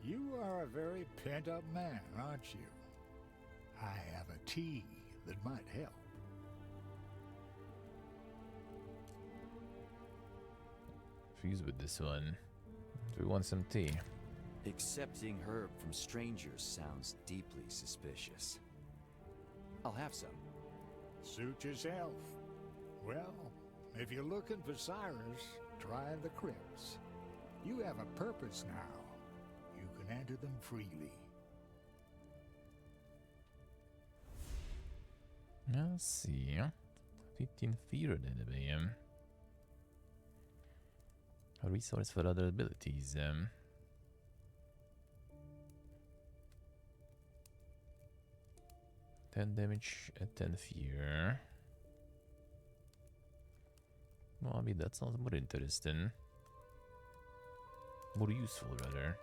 You are a very pent-up man, aren't you? I have a tea that might help. Fuse with this one. Do we want some tea? Accepting herb from strangers sounds deeply suspicious. I'll have some. Suit yourself. Well, if you're looking for Cyrus, try the crypts. You have a purpose now. You can enter them freely. Let's see. 15 feet anyway. A resource for other abilities. 10 damage at 10 fear. Well, I mean, that sounds more interesting. More useful, rather.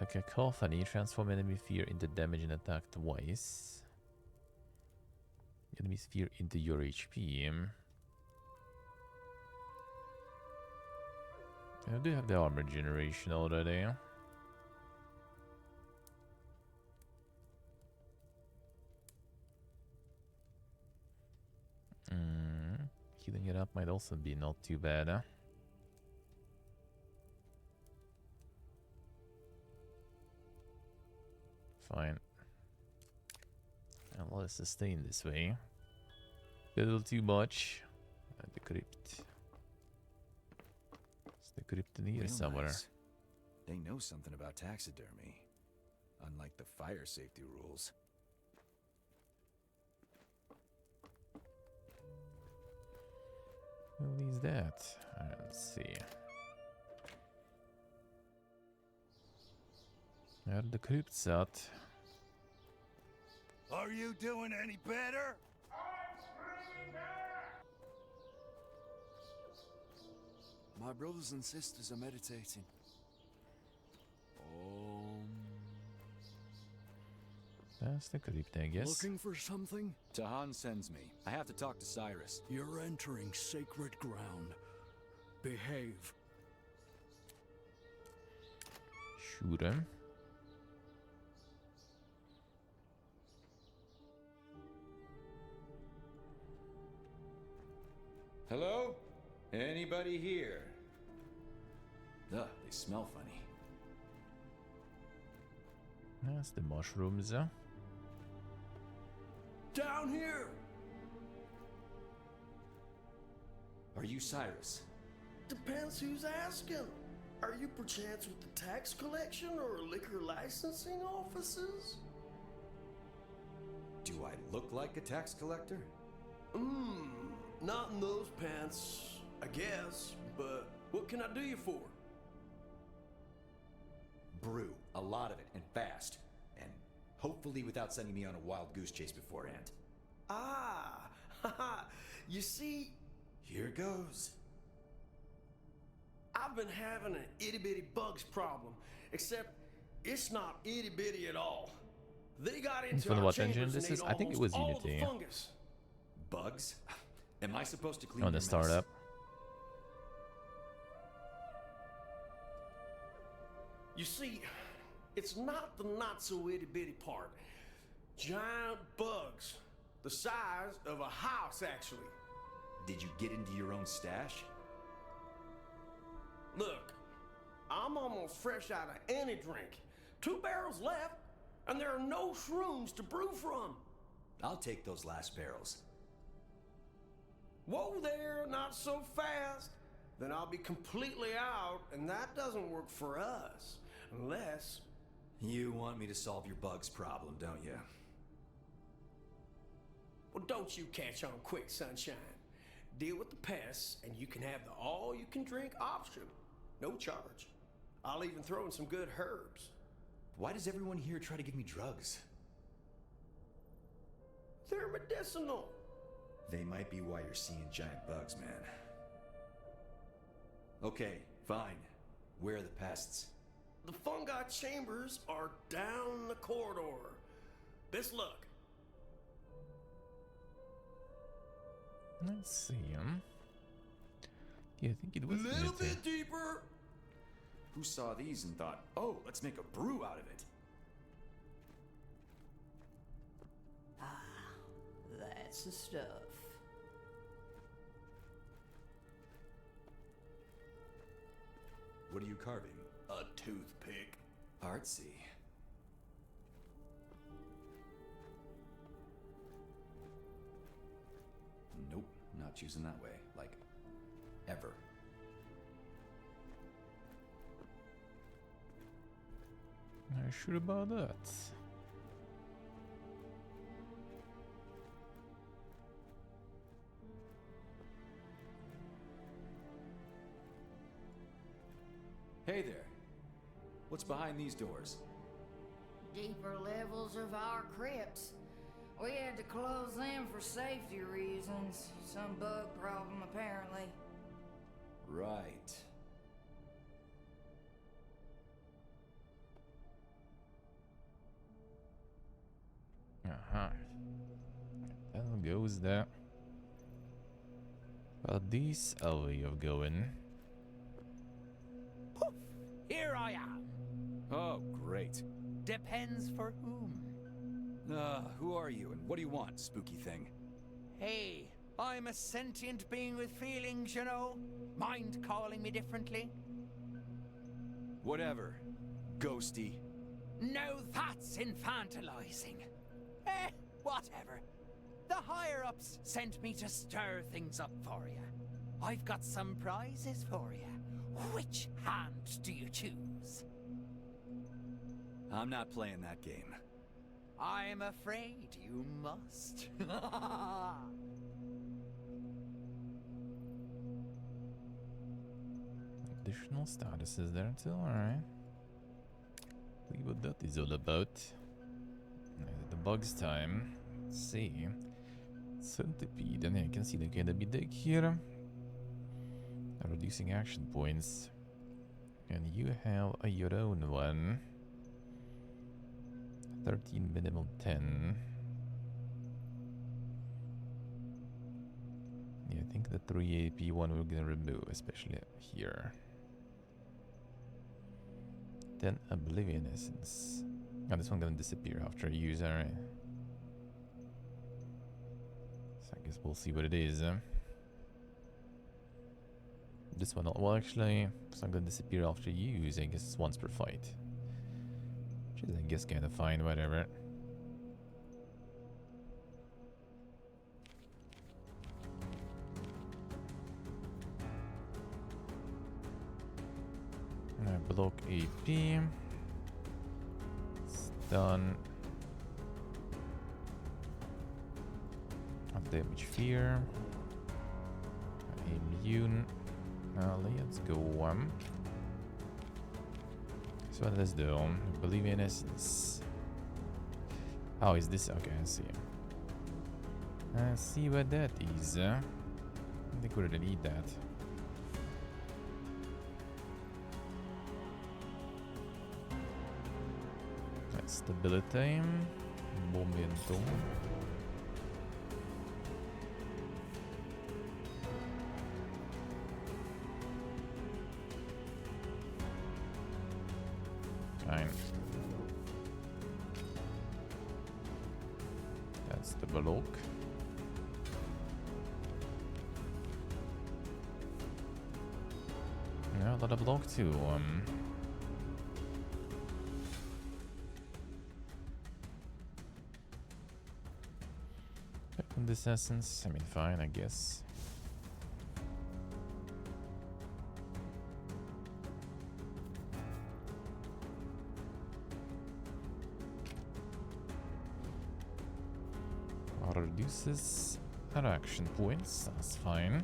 A cacophony, transform enemy fear into damage and attack twice. Enemy fear into your HP. I do have the armor generation already. Healing it up might also be not too bad. Fine. And let us sustain this way. A little too much. At the crypt. It's the crypt in here Real somewhere. nice. They know something about taxidermy. Unlike the fire safety rules. What is that? Let's see. Are the crypts out? Are you doing any better? My brothers and sisters are meditating. That's the crypt, I guess. Looking for something? Tahan sends me. I have to talk to Cyrus. You're entering sacred ground. Behave. Sure. Hello? Anybody here? Ugh, they smell funny. That's the mushrooms. Down here! Are you Cyrus? Depends who's asking. Are you perchance with the tax collection or liquor licensing offices? Do I look like a tax collector? not in those pants, I guess, but what can I do you for? Brew, a lot of it, and fast. And hopefully without sending me on a wild goose chase beforehand. Ah, haha, you see... Here goes. I've been having an itty-bitty bugs problem, except it's not itty-bitty at all. They got into For the our what engine chambers this and is? ate I think it almost was all the Unity. fungus. Bugs? Am I supposed to clean On your the mess? startup. You see, it's not the not-so-itty-bitty part. Giant bugs. The size of a house, actually. Did you get into your own stash? Look, I'm almost fresh out of any drink. 2 barrels left, and there are no shrooms to brew from. I'll take those last barrels. Whoa there, not so fast. Then I'll be completely out, and that doesn't work for us. Unless... You want me to solve your bugs problem, don't you? Well, don't you catch on quick, sunshine. Deal with the pests, and you can have the all-you-can-drink option. No charge. I'll even throw in some good herbs. Why does everyone here try to give me drugs? They're medicinal. They might be why you're seeing giant bugs, man. Okay, fine. Where are the pests? The fungi chambers are down the corridor. Best luck. Let's see. Yeah, I think it was A little Unity. bit deeper. Who saw these and thought, oh, let's make a brew out of it? That's the stuff. What are you carving? A toothpick. Artsy. Nope, not choosing that way. Like, ever. Not sure about that. Hey there. What's behind these doors? Deeper levels of our crypts. We had to close them for safety reasons. Some bug problem, apparently. Right. Uh-huh. That goes there. Well, this a way of going. Poof! Here I am. Oh, great. Depends for whom. Who are you and what do you want, spooky thing? Hey, I'm a sentient being with feelings, you know. Mind calling me differently? Whatever. Ghosty. No, that's infantilizing. Whatever. The higher-ups sent me to stir things up for you. I've got some prizes for you. Which hand do you choose? I'm not playing that game. I'm afraid you must. Additional statuses there too, alright. See what that is all about. The bugs time. Let's see. Centipede, and I can see the kind of big here. Reducing action points. And you have your own one. 13 minimum 10. Yeah, I think the 3 AP one we're gonna remove, especially here. Then Oblivion Essence. And this one gonna disappear after I use, alright. So I guess we'll see what it is. This one, well actually, it's not gonna disappear after use, I guess it's once per fight. Which is, I guess, kinda fine, whatever. Block AP. It's done. Damage fear. Immune. Let's go. So what does this do? Oblivion Essence. Oh, is this? Okay, I see. I see what that is. I think we really need that. That's stability. Momentum. Fine. That's the block. Yeah, a lot of block too. In this essence, I mean, fine, I guess. Reduces our action points, that's fine.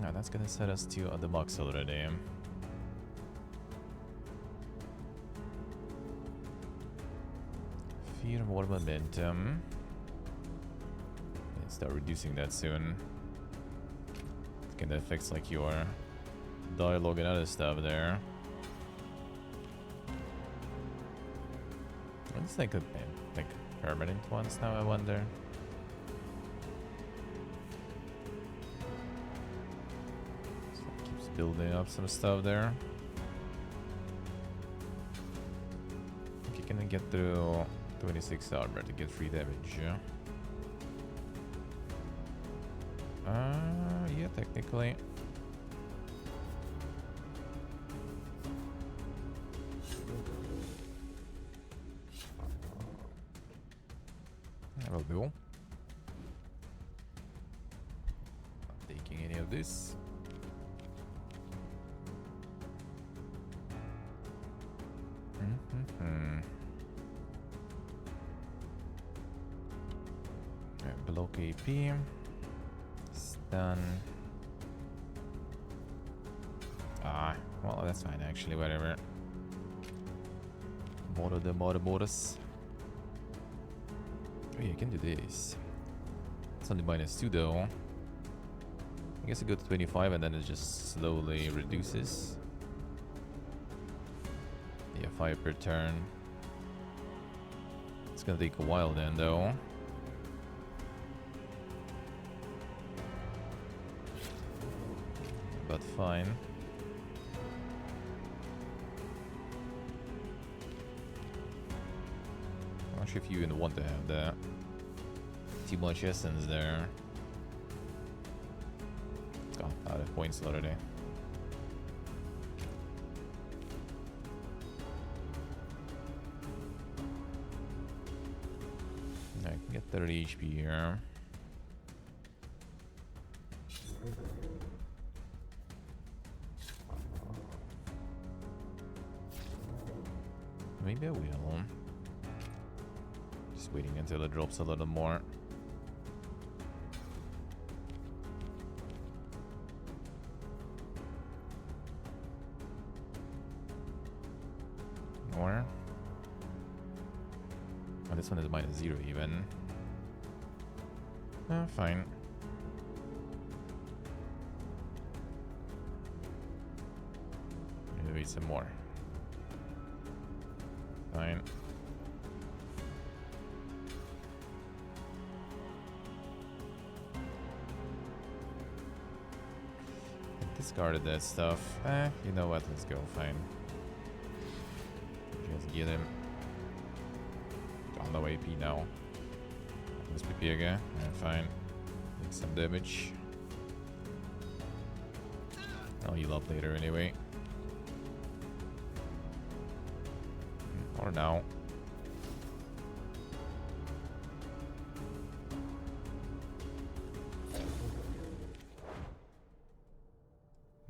Now that's gonna set us to the box already. Fear more momentum. And start reducing that soon. Okay, that affects like your dialogue and other stuff there. It's like permanent ones now, I wonder. So it keeps building up some stuff there. Okay, can I get through 26 armor to get 3 damage? Yeah, technically. That'll do. Not taking any of this. Block AP. Stun. Well, that's fine actually, whatever. Mortis. Oh yeah, I can do this. It's only -2 though. I guess I go to 25 and then it just slowly reduces. Yeah, 5 per turn. It's gonna take a while then though. But fine. I'm not sure if you even want to have that. Too much essence there. Oh, out of points already. I can get 30 HP here. Maybe I will. Just waiting until it drops a little more. Or oh, this one is -0 even. Fine. Maybe some more. Fine. I discarded that stuff. You know what? Let's go. Fine. Just get him. On the AP now. Let's be bigger. Fine. Make some damage. I'll heal up later anyway. Or now.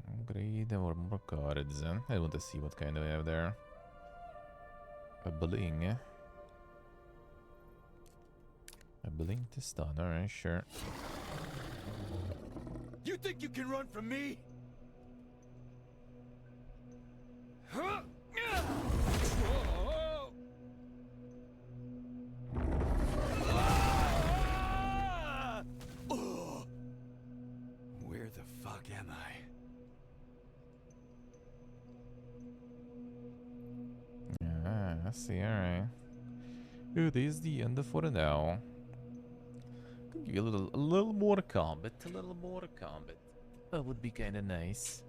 Upgrade or more cards. I want to see what kind of I have there. A bling. A Blink to stun. Alright, sure. You think you can run from me? Huh? Where the fuck am I? I see, alright. Ooh, this is the end for now. Could give you a little more combat, That would be kinda nice.